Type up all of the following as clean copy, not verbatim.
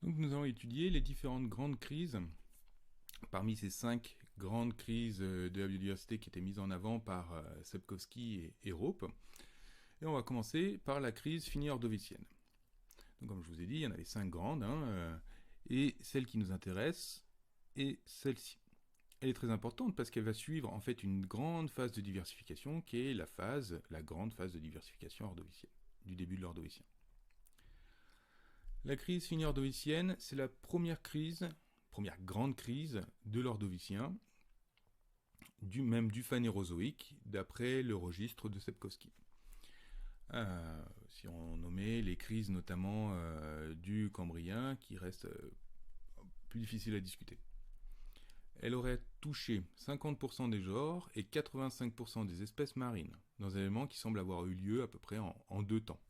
Donc nous allons étudier les différentes grandes crises. Parmi ces 5 grandes crises de la biodiversité qui étaient mises en avant par Sepkoski et Rope. Et on va commencer par la crise fini-ordovicienne. Donc comme je vous ai dit, il y en avait 5 grandes, et celle qui nous intéresse est celle-ci. Elle est très importante parce qu'elle va suivre en fait une grande phase de diversification qui est la grande phase de diversification ordovicienne, du début de l'ordovicien. La crise fini-ordovicienne, c'est la première grande crise de l'ordovicien, du Phanérozoïque, d'après le registre de Sepkoski. Si on nommait les crises notamment du Cambrien, qui restent plus difficiles à discuter. Elle aurait touché 50% des genres et 85% des espèces marines, dans un élément qui semble avoir eu lieu à peu près en 2 temps.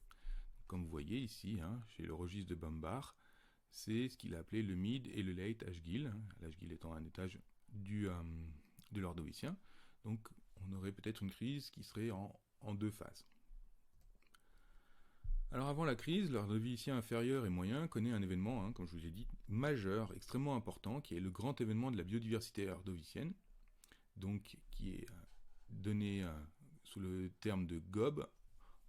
Comme vous voyez ici, chez le registre de Bambach, c'est ce qu'il a appelé le mid et le late Ashgill, l'Ashgill étant un étage de l'ordovicien. Donc on aurait peut-être une crise qui serait en 2 phases. Alors avant la crise, l'ordovicien inférieur et moyen connaît un événement, comme je vous ai dit, majeur, extrêmement important, qui est le grand événement de la biodiversité ordovicienne, donc qui est donné sous le terme de GOB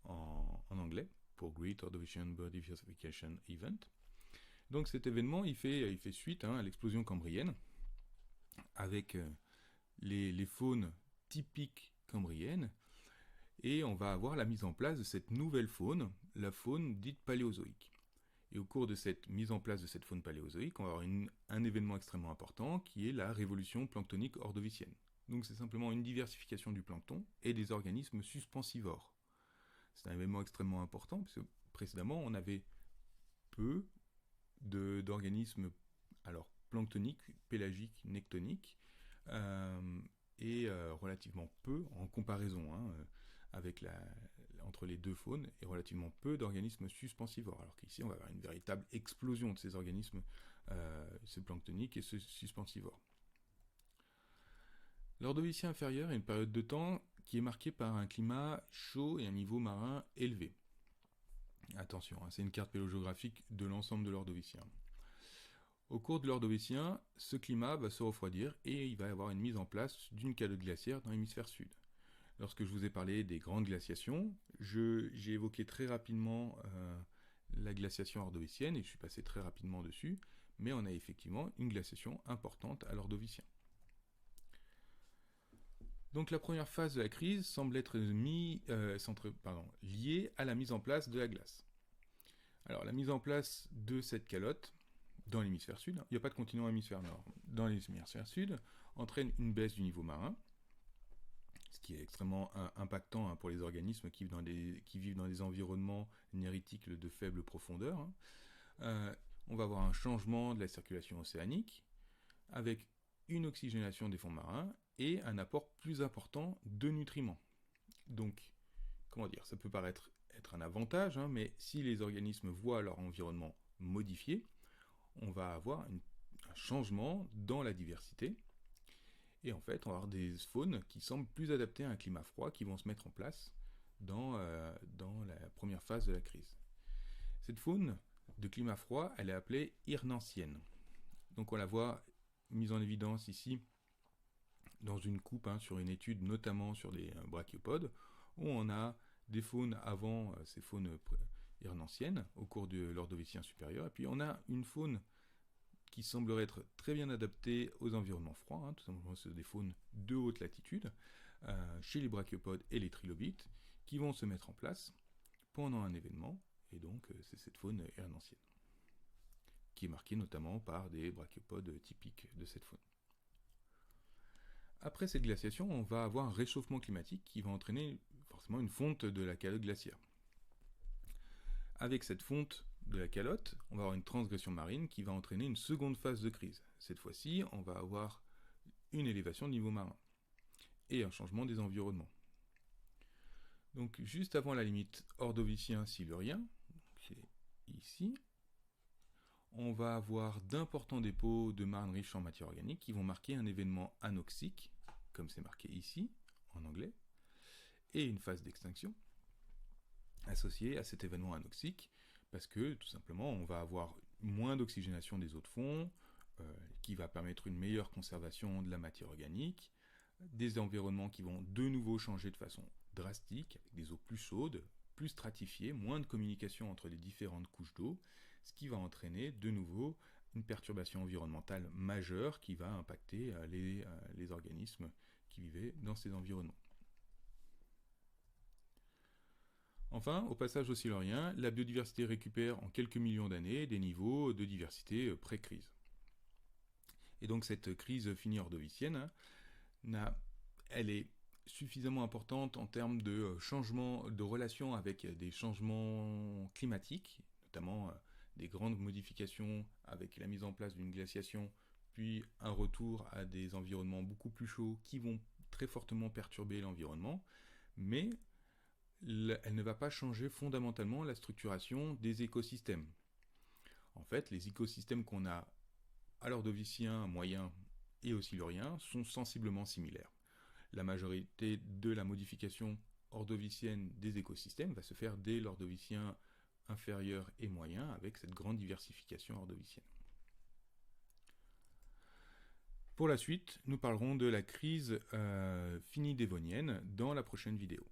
en anglais, pour Great Ordovician Biodiversification Event. Donc cet événement, il fait suite à l'explosion cambrienne, avec les faunes typiques cambriennes, et on va avoir la mise en place de cette nouvelle faune, la faune dite paléozoïque. Et au cours de cette mise en place de cette faune paléozoïque, on va avoir un événement extrêmement important qui est la révolution planctonique ordovicienne. Donc c'est simplement une diversification du plancton et des organismes suspensivores. C'est un événement extrêmement important, parce que précédemment on avait peu d'organismes planctoniques, pélagiques, nectoniques, et relativement peu en comparaison entre les 2 faunes, et relativement peu d'organismes suspensivores, alors qu'ici on va avoir une véritable explosion de ces organismes, ce planctonique et ce suspensivore. L'ordovicien inférieur est une période de temps qui est marquée par un climat chaud et un niveau marin élevé. Attention, c'est une carte pélogéographique de l'ensemble de l'ordovicien. Au cours de l'ordovicien, ce climat va se refroidir et il va y avoir une mise en place d'une calotte glaciaire dans l'hémisphère sud. Lorsque je vous ai parlé des grandes glaciations, j'ai évoqué très rapidement la glaciation ordovicienne et je suis passé très rapidement dessus, mais on a effectivement une glaciation importante à l'ordovicien. Donc la première phase de la crise semble être liée à la mise en place de la glace. Alors la mise en place de cette calotte dans l'hémisphère sud, il n'y a pas de continent hémisphère nord, dans l'hémisphère sud, entraîne une baisse du niveau marin, ce qui est extrêmement impactant pour les organismes qui vivent dans des environnements néritiques de faible profondeur. On va avoir un changement de la circulation océanique, avec une oxygénation des fonds marins et un apport plus important de nutriments. Donc, ça peut paraître être un avantage, mais si les organismes voient leur environnement modifié, on va avoir un changement dans la diversité, et en fait, on va avoir des faunes qui semblent plus adaptées à un climat froid, qui vont se mettre en place dans la première phase de la crise. Cette faune de climat froid, elle est appelée hirnantienne. Donc on la voit mise en évidence ici, dans une coupe, sur une étude notamment sur des brachiopodes, où on a des faunes avant ces faunes hirnantiennes, au cours de l'ordovicien supérieur, et puis on a une faune qui semblerait être très bien adaptée aux environnements froids, tout simplement c'est des faunes de haute latitude, chez les brachiopodes et les trilobites, qui vont se mettre en place pendant un événement, et donc c'est cette faune hirnantienne, qui est marquée notamment par des brachiopodes typiques de cette faune. Après cette glaciation, on va avoir un réchauffement climatique qui va entraîner forcément une fonte de la calotte glaciaire. Avec cette fonte de la calotte, on va avoir une transgression marine qui va entraîner une seconde phase de crise. Cette fois-ci, on va avoir une élévation du niveau marin et un changement des environnements. Donc juste avant la limite ordovicien-silurien, qui est ici, on va avoir d'importants dépôts de marne riches en matière organique qui vont marquer un événement anoxique, comme c'est marqué ici, en anglais, et une phase d'extinction associée à cet événement anoxique, parce que tout simplement on va avoir moins d'oxygénation des eaux de fond, qui va permettre une meilleure conservation de la matière organique, des environnements qui vont de nouveau changer de façon drastique, avec des eaux plus chaudes, plus stratifiées, moins de communication entre les différentes couches d'eau, ce qui va entraîner de nouveau une perturbation environnementale majeure qui va impacter les organismes qui vivaient dans ces environnements. Enfin, au passage au Silurien, la biodiversité récupère en quelques millions d'années des niveaux de diversité pré-crise. Et donc cette crise finie-ordovicienne, elle est suffisamment importante en termes de changement de relation avec des changements climatiques, notamment des grandes modifications avec la mise en place d'une glaciation, puis un retour à des environnements beaucoup plus chauds qui vont très fortement perturber l'environnement, mais elle ne va pas changer fondamentalement la structuration des écosystèmes. En fait, les écosystèmes qu'on a à l'ordovicien moyen et au silurien sont sensiblement similaires. La majorité de la modification ordovicienne des écosystèmes va se faire dès l'ordovicien inférieur et moyen avec cette grande diversification ordovicienne. Pour la suite, nous parlerons de la crise finie-dévonienne dans la prochaine vidéo.